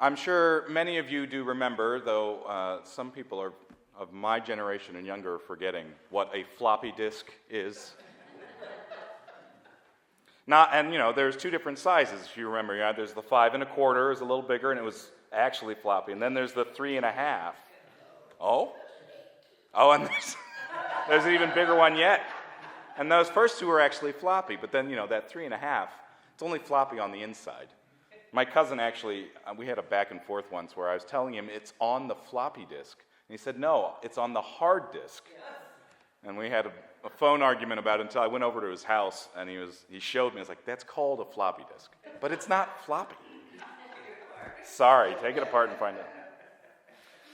I'm sure many of you do remember, though some people are of my generation and younger are forgetting what a floppy disk is. There's two different sizes, if you remember. There's the 5 1/4 is a little bigger, and it was actually floppy. And then there's the 3 1/2. Oh, and there's an even bigger one yet. And those first two are actually floppy, but then, that 3 1/2, it's only floppy on the inside. My cousin actually, we had a back and forth once where I was telling him it's on the floppy disk. And he said, no, it's on the hard disk. And we had a phone argument about it until I went over to his house, and he showed me. I was like, that's called a floppy disk. But it's not floppy. Sorry, take it apart and find out.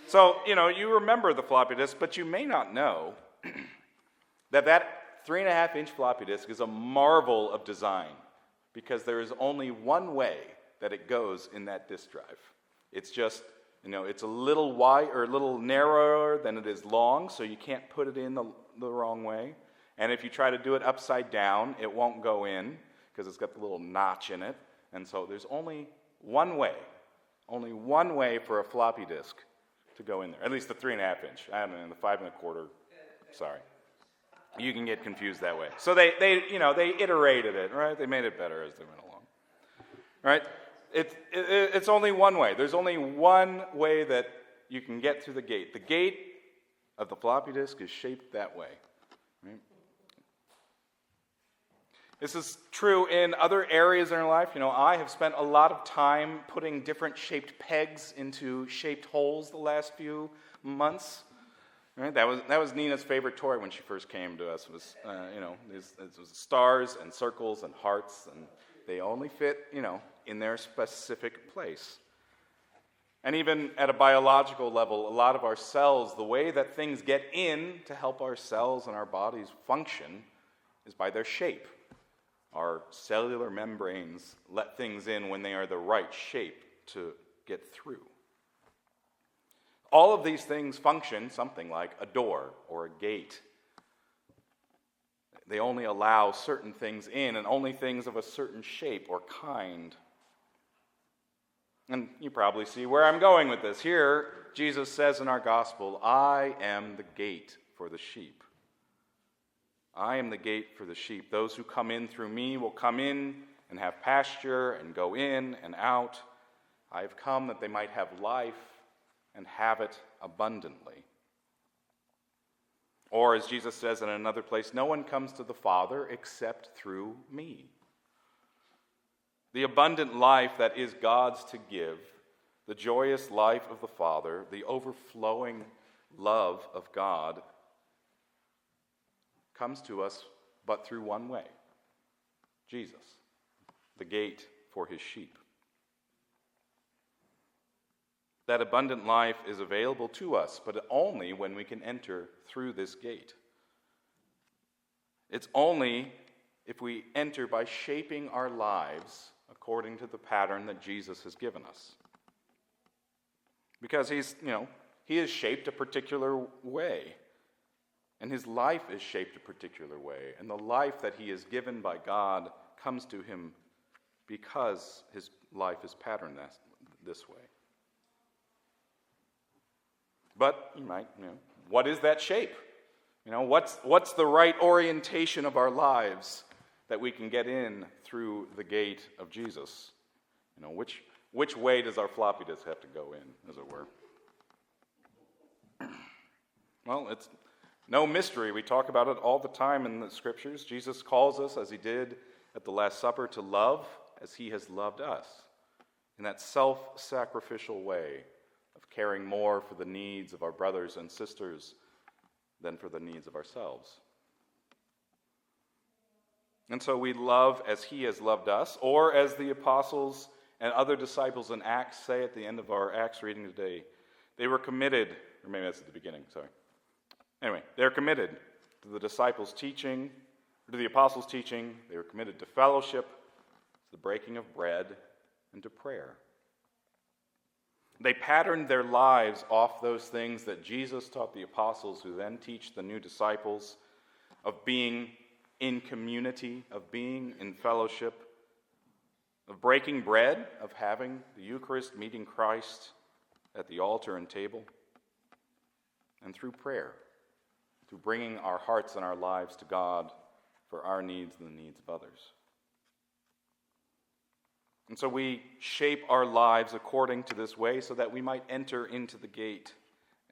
So, you remember the floppy disk, but you may not know that 3 1/2-inch floppy disk is a marvel of design, because there is only one way that it goes in that disk drive. It's just, it's a little wide or a little narrower than it is long, so you can't put it in the wrong way. And if you try to do it upside down, it won't go in because it's got the little notch in it. And so there's only one way for a floppy disk to go in there. At least the 3 1/2-inch. I don't know, the 5 1/4. Sorry. You can get confused that way. So they iterated it, right? They made it better as they went along, right? It's only one way. There's only one way that you can get through the gate. The gate of the floppy disk is shaped that way, right? This is true in other areas in our life. I have spent a lot of time putting different shaped pegs into shaped holes the last few months. Right? That was Nina's favorite toy when she first came to us. Was it was stars and circles and hearts, and they only fit in their specific place. And even at a biological level, a lot of our cells, the way that things get in to help our cells and our bodies function is by their shape. Our cellular membranes let things in when they are the right shape to get through. All of these things function something like a door or a gate. They only allow certain things in, and only things of a certain shape or kind. And you probably see where I'm going with this. Here, Jesus says in our gospel, I am the gate for the sheep. I am the gate for the sheep. Those who come in through me will come in and have pasture and go in and out. I have come that they might have life and have it abundantly. Or as Jesus says in another place, no one comes to the Father except through me. The abundant life that is God's to give, the joyous life of the Father, the overflowing love of God, comes to us but through one way, Jesus, the gate for his sheep. That abundant life is available to us, but only when we can enter through this gate. It's only if we enter by shaping our lives according to the pattern that Jesus has given us. Because he is shaped a particular way, and his life is shaped a particular way, and the life that he is given by God comes to him because his life is patterned this way. But you might, what is that shape? What's the right orientation of our lives that we can get in through the gate of Jesus? Which way does our floppy disk have to go in, as it were? Well, it's no mystery. We talk about it all the time in the scriptures. Jesus calls us, as he did at the Last Supper, to love as he has loved us, in that self-sacrificial way of caring more for the needs of our brothers and sisters than for the needs of ourselves. And so we love as he has loved us, or as the apostles and other disciples in Acts say at the end of our Acts reading today, they were committed, or maybe that's at the beginning, sorry. Anyway, they're committed to the disciples' teaching, to the apostles' teaching. They were committed to fellowship, to the breaking of bread, and to prayer. They patterned their lives off those things that Jesus taught the apostles, who then teach the new disciples, of being in community, of being in fellowship, of breaking bread, of having the Eucharist, meeting Christ at the altar and table, and through prayer, through bringing our hearts and our lives to God for our needs and the needs of others. And so we shape our lives according to this way so that we might enter into the gate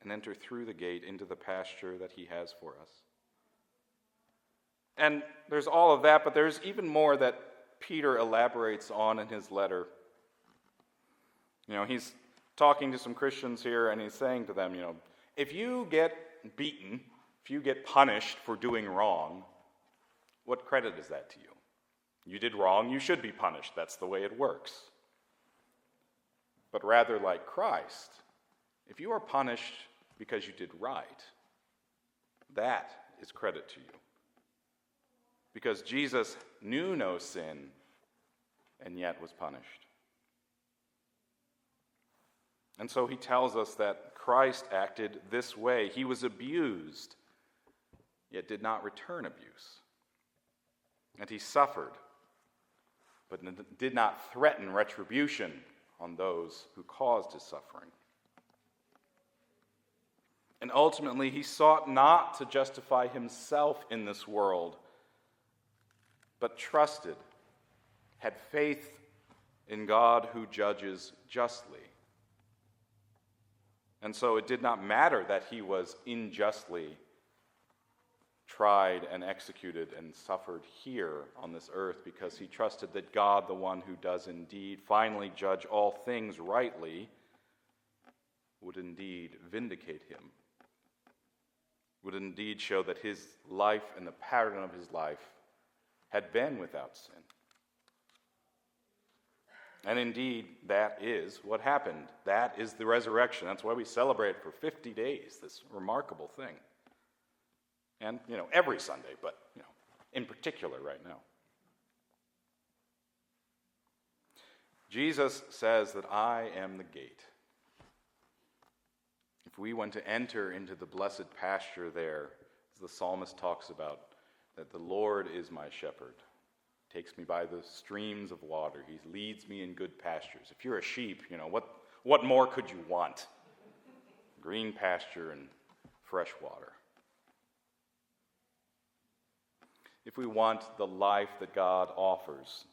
and enter through the gate into the pasture that he has for us. And there's all of that, but there's even more that Peter elaborates on in his letter. He's talking to some Christians here, and he's saying to them, if you get beaten, if you get punished for doing wrong, what credit is that to you? You did wrong, you should be punished. That's the way it works. But rather like Christ, if you are punished because you did right, that is credit to you. Because Jesus knew no sin and yet was punished. And so he tells us that Christ acted this way. He was abused, yet did not return abuse. And he suffered, but did not threaten retribution on those who caused his suffering. And ultimately, he sought not to justify himself in this world, but trusted, had faith in God who judges justly. And so it did not matter that he was unjustly tried and executed and suffered here on this earth, because he trusted that God, the one who does indeed finally judge all things rightly, would indeed vindicate him, would indeed show that his life and the pattern of his life had been without sin. And indeed, that is what happened. That is the resurrection. That's why we celebrate for 50 days, this remarkable thing. And, every Sunday, but, in particular right now. Jesus says that I am the gate. If we want to enter into the blessed pasture there, as the psalmist talks about, that the Lord is my shepherd, takes me by the streams of water. He leads me in good pastures. If you're a sheep, what more could you want? Green pasture and fresh water. If we want the life that God offers,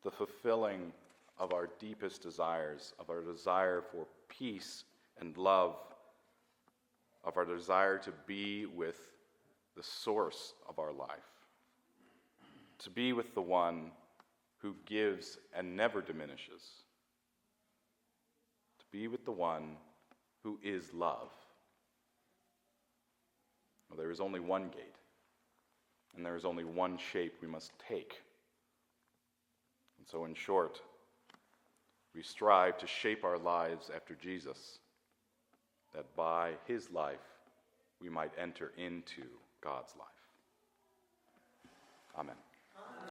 the fulfilling of our deepest desires, of our desire for peace and love, of our desire to be with the source of our life, to be with the one who gives and never diminishes, to be with the one who is love. Well, there is only one gate, and there is only one shape we must take. And so, in short, we strive to shape our lives after Jesus, that by his life we might enter into God's life. Amen.